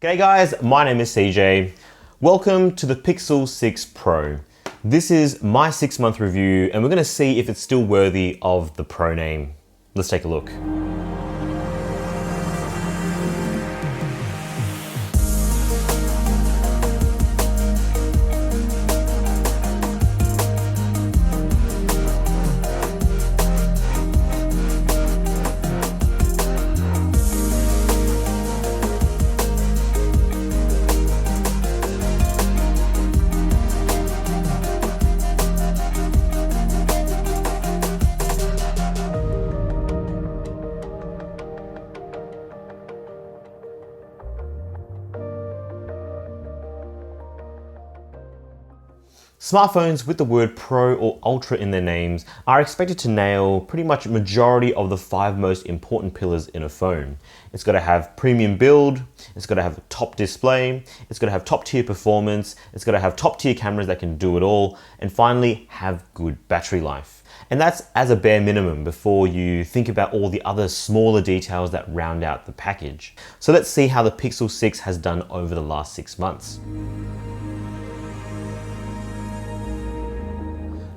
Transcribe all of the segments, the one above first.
G'day guys, my name is CJ. Welcome to the Pixel 6 Pro. This is my 6-month review and we're going to see if it's still worthy of the Pro name. Let's take a look. Smartphones with the word Pro or Ultra in their names are expected to nail pretty much a majority of the 5 most important pillars in a phone. It's got to have premium build, it's got to have a top display, it's got to have top tier performance, it's got to have top tier cameras that can do it all, and finally have good battery life. And that's as a bare minimum before you think about all the other smaller details that round out the package. So let's see how the Pixel 6 has done over the last 6 months.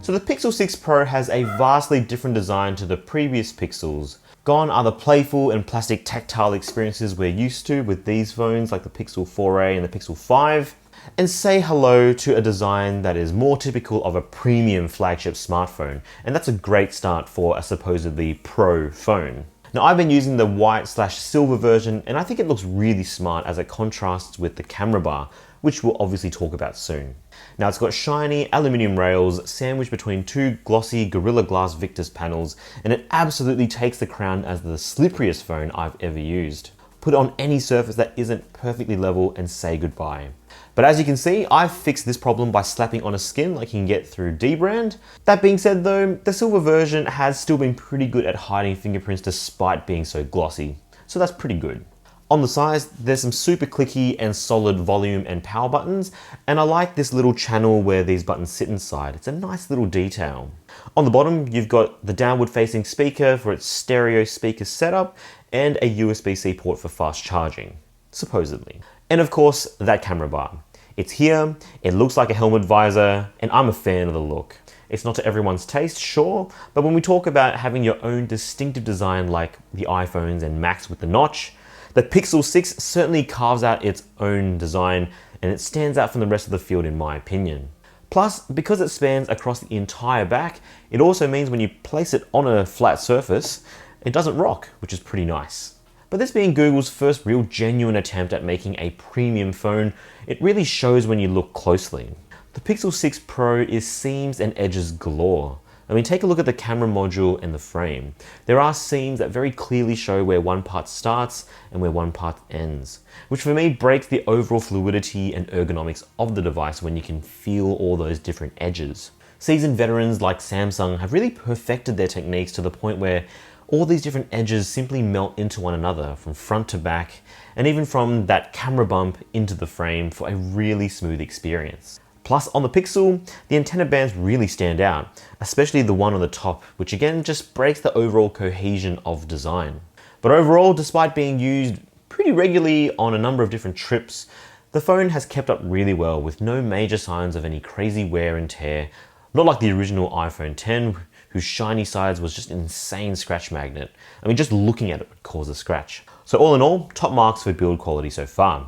So the Pixel 6 Pro has a vastly different design to the previous Pixels. Gone are the playful and plastic tactile experiences we're used to with these phones like the Pixel 4a and the Pixel 5, and say hello to a design that is more typical of a premium flagship smartphone, and that's a great start for a supposedly Pro phone. Now I've been using the white/silver version and I think it looks really smart as it contrasts with the camera bar, which we'll obviously talk about soon. Now it's got shiny aluminium rails sandwiched between 2 glossy Gorilla Glass Victus panels, and it absolutely takes the crown as the slipperiest phone I've ever used. Put it on any surface that isn't perfectly level and say goodbye. But as you can see, I've fixed this problem by slapping on a skin like you can get through dbrand. That being said though, the silver version has still been pretty good at hiding fingerprints despite being so glossy. So that's pretty good. On the sides, there's some super clicky and solid volume and power buttons, and I like this little channel where these buttons sit inside. It's a nice little detail. On the bottom, you've got the downward facing speaker for its stereo speaker setup and a USB-C port for fast charging, supposedly. And of course, that camera bar. It's here, it looks like a helmet visor, and I'm a fan of the look. It's not to everyone's taste, sure, but when we talk about having your own distinctive design like the iPhones and Macs with the notch, the Pixel 6 certainly carves out its own design and it stands out from the rest of the field in my opinion. Plus, because it spans across the entire back, it also means when you place it on a flat surface, it doesn't rock, which is pretty nice. But this being Google's first real genuine attempt at making a premium phone, it really shows when you look closely. The Pixel 6 Pro is seams and edges galore. I mean, take a look at the camera module and the frame. There are seams that very clearly show where one part starts and where one part ends, which for me breaks the overall fluidity and ergonomics of the device when you can feel all those different edges. Seasoned veterans like Samsung have really perfected their techniques to the point where all these different edges simply melt into one another from front to back, and even from that camera bump into the frame for a really smooth experience. Plus, on the Pixel, the antenna bands really stand out, especially the one on the top, which again just breaks the overall cohesion of design. But overall, despite being used pretty regularly on a number of different trips, the phone has kept up really well with no major signs of any crazy wear and tear, not like the original iPhone X, whose shiny sides was just an insane scratch magnet. I mean, just looking at it would cause a scratch. So all in all, top marks for build quality so far.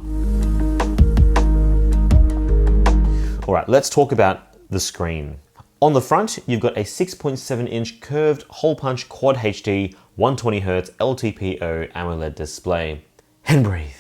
All right, let's talk about the screen. On the front, you've got a 6.7-inch curved hole punch Quad HD 120Hz LTPO AMOLED display. And breathe.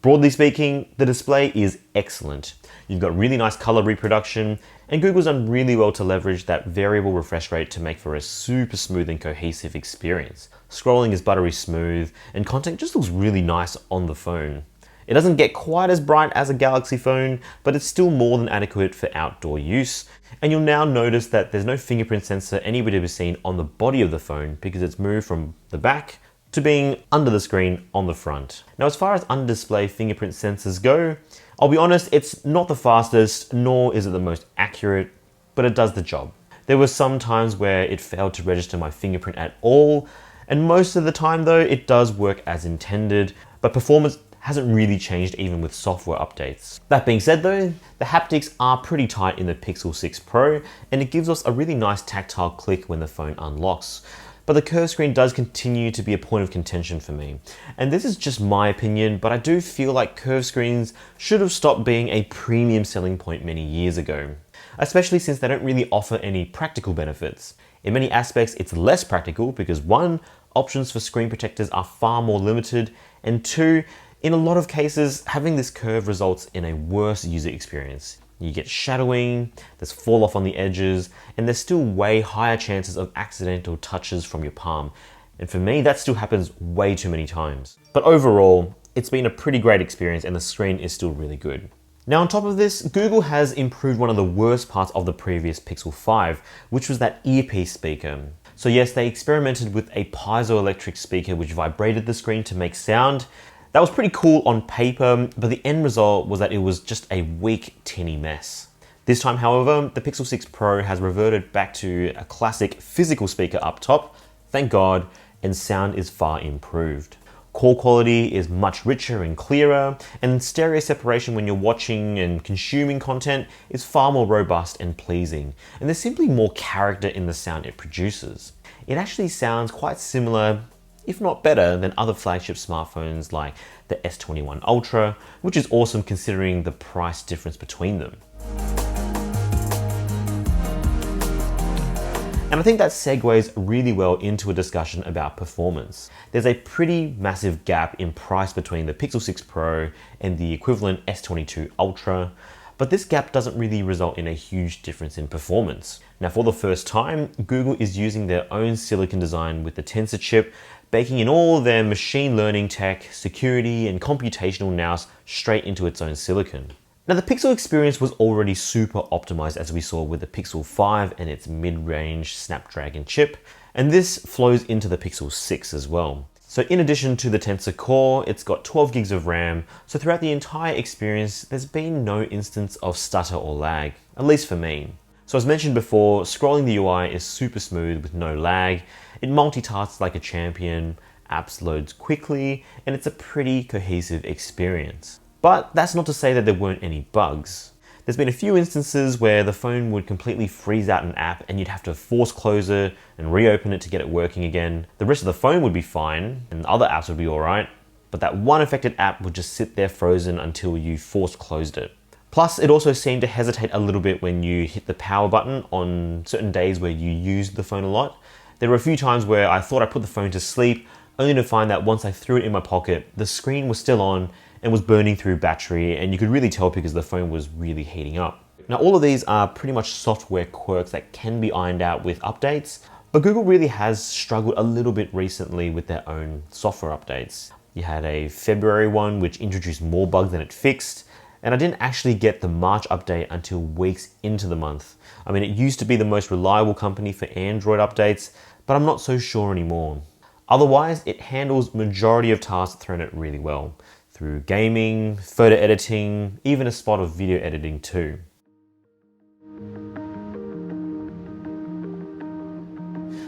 Broadly speaking, the display is excellent. You've got really nice color reproduction, and Google's done really well to leverage that variable refresh rate to make for a super smooth and cohesive experience. Scrolling is buttery smooth, and content just looks really nice on the phone. It doesn't get quite as bright as a Galaxy phone, but it's still more than adequate for outdoor use. And you'll now notice that there's no fingerprint sensor anywhere to be seen on the body of the phone because it's moved from the back to being under the screen on the front. Now, as far as under-display fingerprint sensors go, I'll be honest, it's not the fastest, nor is it the most accurate, but it does the job. There were some times where it failed to register my fingerprint at all, and most of the time though, it does work as intended, but performance hasn't really changed even with software updates. That being said though, the haptics are pretty tight in the Pixel 6 Pro, and it gives us a really nice tactile click when the phone unlocks. But the curved screen does continue to be a point of contention for me. And this is just my opinion, but I do feel like curved screens should have stopped being a premium selling point many years ago, especially since they don't really offer any practical benefits. In many aspects, it's less practical because one, options for screen protectors are far more limited, and two, in a lot of cases, having this curve results in a worse user experience. You get shadowing, there's fall off on the edges, and there's still way higher chances of accidental touches from your palm. And for me, that still happens way too many times. But overall, it's been a pretty great experience and the screen is still really good. Now on top of this, Google has improved one of the worst parts of the previous Pixel 5, which was that earpiece speaker. So yes, they experimented with a piezoelectric speaker which vibrated the screen to make sound. That was pretty cool on paper, but the end result was that it was just a weak, tinny mess. This time, however, the Pixel 6 Pro has reverted back to a classic physical speaker up top, thank God, and sound is far improved. Call quality is much richer and clearer, and stereo separation when you're watching and consuming content is far more robust and pleasing, and there's simply more character in the sound it produces. It actually sounds quite similar, if not better, than other flagship smartphones like the S21 Ultra, which is awesome considering the price difference between them. And I think that segues really well into a discussion about performance. There's a pretty massive gap in price between the Pixel 6 Pro and the equivalent S22 Ultra, but this gap doesn't really result in a huge difference in performance. Now for the first time, Google is using their own silicon design with the Tensor chip, baking in all their machine learning tech, security, and computational nous straight into its own silicon. Now the Pixel experience was already super optimized as we saw with the Pixel 5 and its mid-range Snapdragon chip, and this flows into the Pixel 6 as well. So in addition to the Tensor Core, it's got 12 gigs of RAM, so throughout the entire experience, there's been no instance of stutter or lag, at least for me. So as mentioned before, scrolling the UI is super smooth with no lag, it multitasks like a champion, apps loads quickly, and it's a pretty cohesive experience. But that's not to say that there weren't any bugs. There's been a few instances where the phone would completely freeze out an app and you'd have to force close it and reopen it to get it working again. The rest of the phone would be fine and other apps would be alright, but that one affected app would just sit there frozen until you force closed it. Plus, it also seemed to hesitate a little bit when you hit the power button on certain days where you used the phone a lot. There were a few times where I thought I put the phone to sleep, only to find that once I threw it in my pocket, the screen was still on and was burning through battery, and you could really tell because the phone was really heating up. Now all of these are pretty much software quirks that can be ironed out with updates, but Google really has struggled a little bit recently with their own software updates. You had a February one which introduced more bugs than it fixed, and I didn't actually get the March update until weeks into the month. I mean, it used to be the most reliable company for Android updates, but I'm not so sure anymore. Otherwise, it handles majority of tasks thrown at really well, through gaming, photo editing, even a spot of video editing too.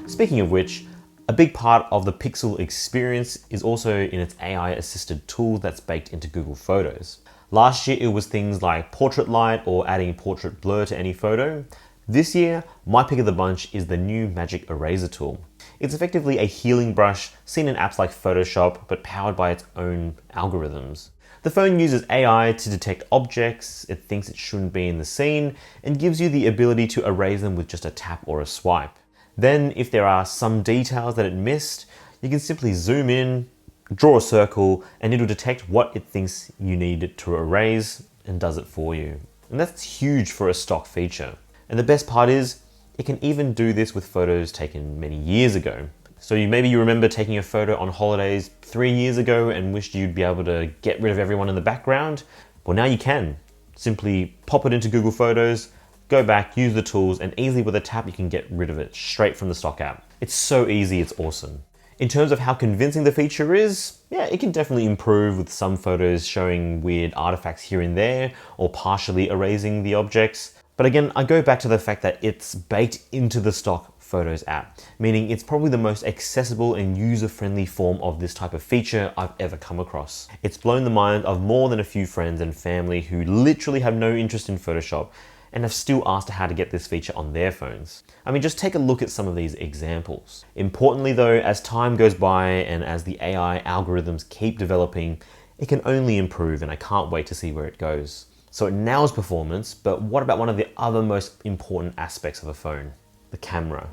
Speaking of which, a big part of the Pixel experience is also in its AI-assisted tool that's baked into Google Photos. Last year, it was things like portrait light or adding portrait blur to any photo. This year, my pick of the bunch is the new Magic Eraser tool. It's effectively a healing brush seen in apps like Photoshop, but powered by its own algorithms. The phone uses AI to detect objects it thinks it shouldn't be in the scene, and gives you the ability to erase them with just a tap or a swipe. Then, if there are some details that it missed, you can simply zoom in, draw a circle, and it'll detect what it thinks you need to erase, and does it for you. And that's huge for a stock feature. And the best part is, it can even do this with photos taken many years ago. So maybe you remember taking a photo on holidays 3 years ago and wished you'd be able to get rid of everyone in the background. Well, now you can. Simply pop it into Google Photos, go back, use the tools, and easily with a tap you can get rid of it straight from the stock app. It's so easy, it's awesome. In terms of how convincing the feature is, yeah, it can definitely improve with some photos showing weird artifacts here and there, or partially erasing the objects. But again, I go back to the fact that it's baked into the stock Photos app, meaning it's probably the most accessible and user-friendly form of this type of feature I've ever come across. It's blown the mind of more than a few friends and family who literally have no interest in Photoshop and have still asked how to get this feature on their phones. I mean, just take a look at some of these examples. Importantly though, as time goes by and as the AI algorithms keep developing, it can only improve, and I can't wait to see where it goes. So it nails performance, but what about one of the other most important aspects of a phone? The camera.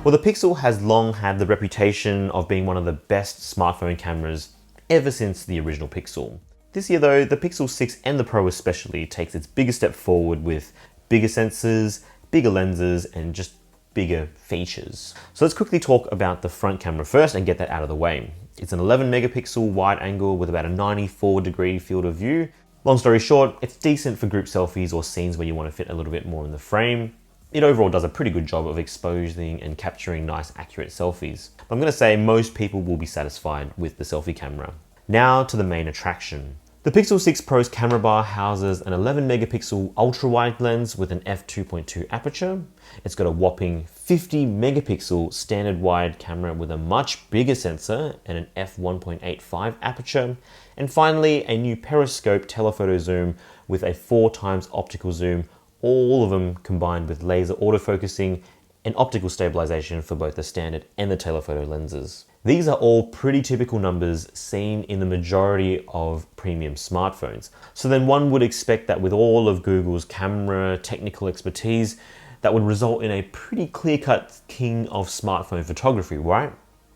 Well, the Pixel has long had the reputation of being one of the best smartphone cameras ever since the original Pixel. This year though, the Pixel 6 and the Pro especially takes its biggest step forward with bigger sensors, bigger lenses, and just bigger features. So let's quickly talk about the front camera first and get that out of the way. It's an 11 megapixel wide angle with about a 94-degree field of view. Long story short, it's decent for group selfies or scenes where you want to fit a little bit more in the frame. It overall does a pretty good job of exposing and capturing nice, accurate selfies. But I'm going to say most people will be satisfied with the selfie camera. Now to the main attraction. The Pixel 6 Pro's camera bar houses an 11 megapixel ultra-wide lens with an f2.2 aperture. It's got a whopping 50 megapixel standard wide camera with a much bigger sensor and an f1.85 aperture. And finally, a new periscope telephoto zoom with a 4x optical zoom, all of them combined with laser autofocusing and optical stabilization for both the standard and the telephoto lenses. These are all pretty typical numbers seen in the majority of premium smartphones. So then one would expect that with all of Google's camera technical expertise, that would result in a pretty clear-cut king of smartphone photography, right?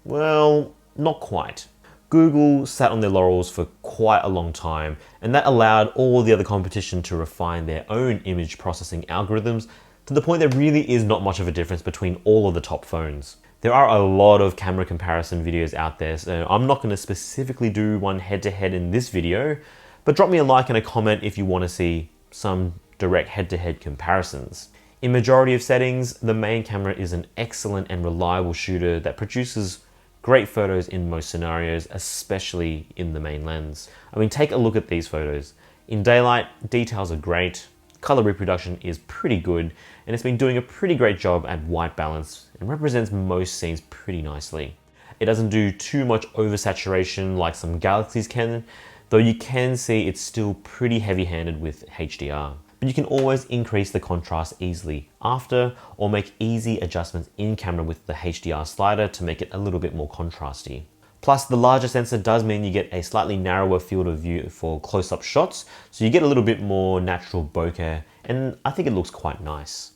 Well, not quite. Google sat on their laurels for quite a long time, and that allowed all the other competition to refine their own image processing algorithms to the point there really is not much of a difference between all of the top phones. There are a lot of camera comparison videos out there, so I'm not going to specifically do one head-to-head in this video, but drop me a like and a comment if you want to see some direct head-to-head comparisons. In majority of settings, the main camera is an excellent and reliable shooter that produces great photos in most scenarios, especially in the main lens. I mean, take a look at these photos. In daylight, details are great, color reproduction is pretty good, and it's been doing a pretty great job at white balance and represents most scenes pretty nicely. It doesn't do too much oversaturation like some Galaxies can, though you can see it's still pretty heavy-handed with HDR. But you can always increase the contrast easily after or make easy adjustments in camera with the HDR slider to make it a little bit more contrasty. Plus, the larger sensor does mean you get a slightly narrower field of view for close-up shots, so you get a little bit more natural bokeh, and I think it looks quite nice.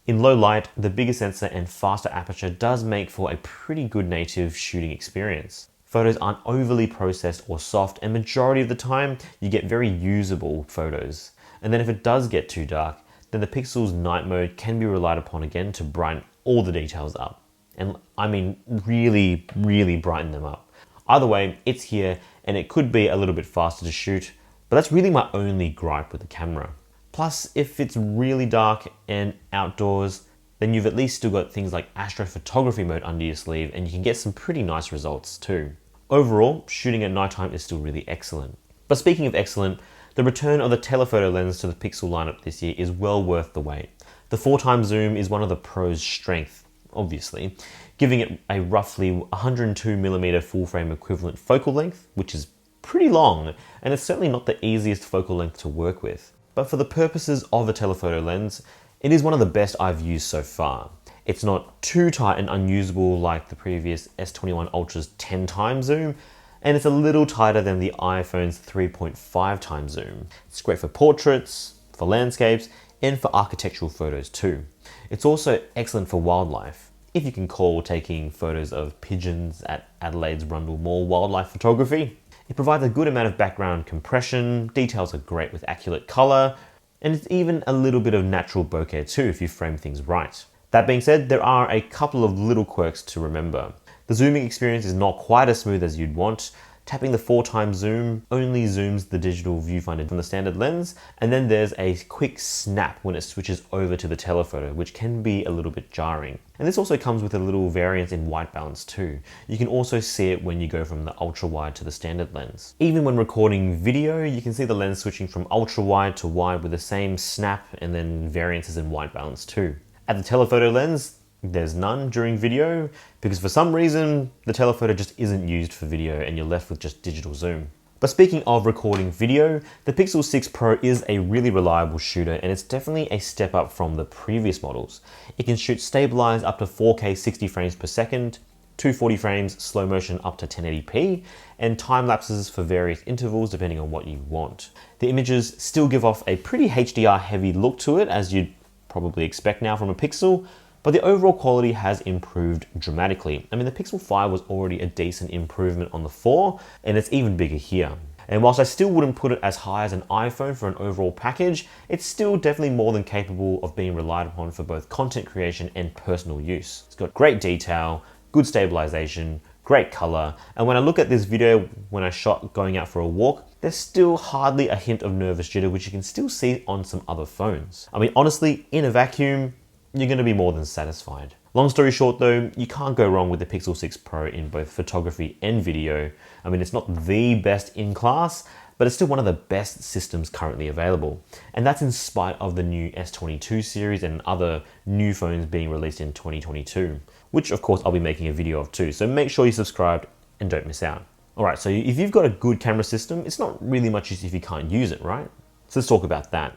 In low light, the bigger sensor and faster aperture does make for a pretty good native shooting experience. Photos aren't overly processed or soft, and majority of the time, you get very usable photos. And then if it does get too dark, then the Pixel's night mode can be relied upon again to brighten all the details up. And I mean, really, really brighten them up. Either way, it's here and it could be a little bit faster to shoot, but that's really my only gripe with the camera. Plus, if it's really dark and outdoors, then you've at least still got things like astrophotography mode under your sleeve and you can get some pretty nice results too. Overall, shooting at nighttime is still really excellent. But speaking of excellent, the return of the telephoto lens to the Pixel lineup this year is well worth the wait. The 4x zoom is one of the Pro's strengths, obviously, giving it a roughly 102mm full frame equivalent focal length, which is pretty long, and it's certainly not the easiest focal length to work with. But for the purposes of a telephoto lens, it is one of the best I've used so far. It's not too tight and unusable like the previous S21 Ultra's 10x zoom, and it's a little tighter than the iPhone's 3.5x zoom. It's great for portraits, for landscapes, and for architectural photos too. It's also excellent for wildlife, if you can call taking photos of pigeons at Adelaide's Rundle Mall wildlife photography. It provides a good amount of background compression, details are great with accurate color, and it's even a little bit of natural bokeh too if you frame things right. That being said, there are a couple of little quirks to remember. The zooming experience is not quite as smooth as you'd want. Tapping the 4x zoom only zooms the digital viewfinder from the standard lens, and then there's a quick snap when it switches over to the telephoto, which can be a little bit jarring. And this also comes with a little variance in white balance too. You can also see it when you go from the ultra wide to the standard lens. Even when recording video, you can see the lens switching from ultra wide to wide with the same snap and then variances in white balance too. At the telephoto lens, there's none during video because for some reason the telephoto just isn't used for video and you're left with just digital zoom. But speaking of recording video, the Pixel 6 Pro is a really reliable shooter and it's definitely a step up from the previous models. It can shoot stabilized up to 4K 60 frames per second, 240 frames slow motion up to 1080p, and time lapses for various intervals depending on what you want. The images still give off a pretty HDR heavy look to it, as you'd probably expect now from a Pixel, but the overall quality has improved dramatically. I mean, the Pixel 5 was already a decent improvement on the 4, and it's even bigger here. And whilst I still wouldn't put it as high as an iPhone for an overall package, it's still definitely more than capable of being relied upon for both content creation and personal use. It's got great detail, good stabilization, great color, and when I look at this video when I shot going out for a walk, there's still hardly a hint of nervous jitter, which you can still see on some other phones. I mean, honestly, in a vacuum, you're going to be more than satisfied. Long story short though, you can't go wrong with the Pixel 6 Pro in both photography and video. I mean, it's not the best in class, but it's still one of the best systems currently available. And that's in spite of the new S22 series and other new phones being released in 2022, which of course I'll be making a video of too. So make sure you subscribe and don't miss out. All right, so if you've got a good camera system, it's not really much use if you can't use it, right? So let's talk about that.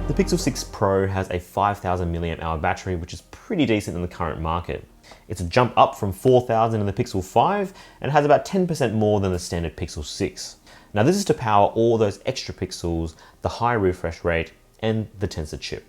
The Pixel 6 Pro has a 5000 mAh battery, which is pretty decent in the current market. It's a jump up from 4000 in the Pixel 5 and has about 10% more than the standard Pixel 6. Now this is to power all those extra pixels, the high refresh rate, and the Tensor chip.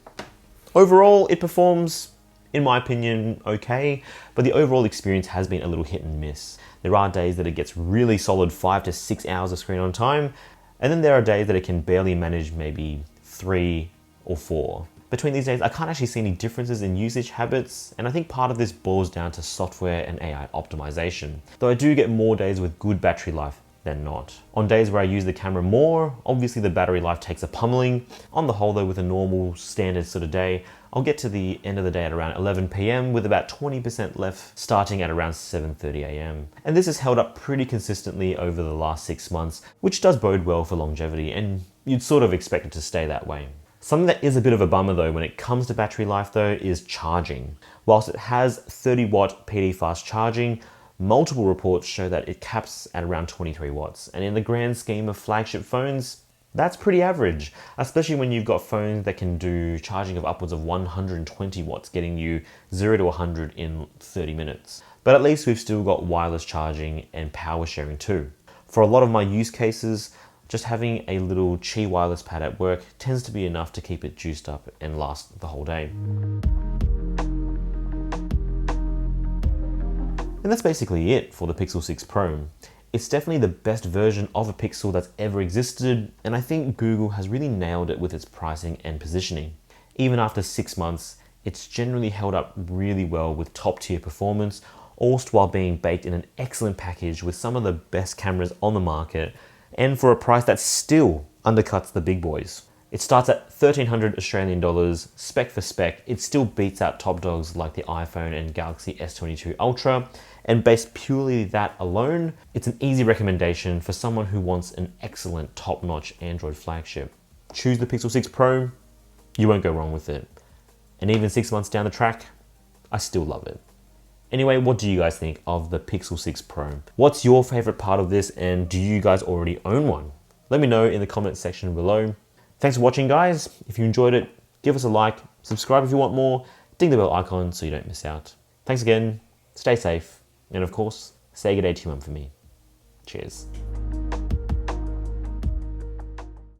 Overall, it performs, in my opinion, okay, but the overall experience has been a little hit and miss. There are days that it gets really solid 5 to 6 hours of screen on time, and then there are days that it can barely manage maybe 3 or 4. Between these days, I can't actually see any differences in usage habits, and I think part of this boils down to software and AI optimization, though I do get more days with good battery life than not. On days where I use the camera more, obviously the battery life takes a pummeling. On the whole though, with a normal standard sort of day, I'll get to the end of the day at around 11 PM with about 20% left starting at around 7:30 AM. And this has held up pretty consistently over the last 6 months, which does bode well for longevity, and you'd sort of expect it to stay that way. Something that is a bit of a bummer though when it comes to battery life though is charging. Whilst it has 30-watt PD fast charging, multiple reports show that it caps at around 23 watts. And in the grand scheme of flagship phones, that's pretty average, especially when you've got phones that can do charging of upwards of 120 watts, getting you 0 to 100 in 30 minutes. But at least we've still got wireless charging and power sharing too. For a lot of my use cases, just having a little Qi wireless pad at work tends to be enough to keep it juiced up and last the whole day. And that's basically it for the Pixel 6 Pro. It's definitely the best version of a Pixel that's ever existed, and I think Google has really nailed it with its pricing and positioning. Even after 6 months, it's generally held up really well with top tier performance, all while being baked in an excellent package with some of the best cameras on the market, and for a price that still undercuts the big boys. It starts at 1,300 Australian dollars, spec for spec. It still beats out top dogs like the iPhone and Galaxy S22 Ultra, and based purely that alone, it's an easy recommendation for someone who wants an excellent top-notch Android flagship. Choose the Pixel 6 Pro, you won't go wrong with it. And even 6 months down the track, I still love it. Anyway, what do you guys think of the Pixel 6 Pro? What's your favorite part of this, and do you guys already own one? Let me know in the comment section below. Thanks for watching, guys. If you enjoyed it, give us a like, subscribe if you want more, ding the bell icon so you don't miss out. Thanks again, stay safe, and of course, say good day to your mum for me. Cheers.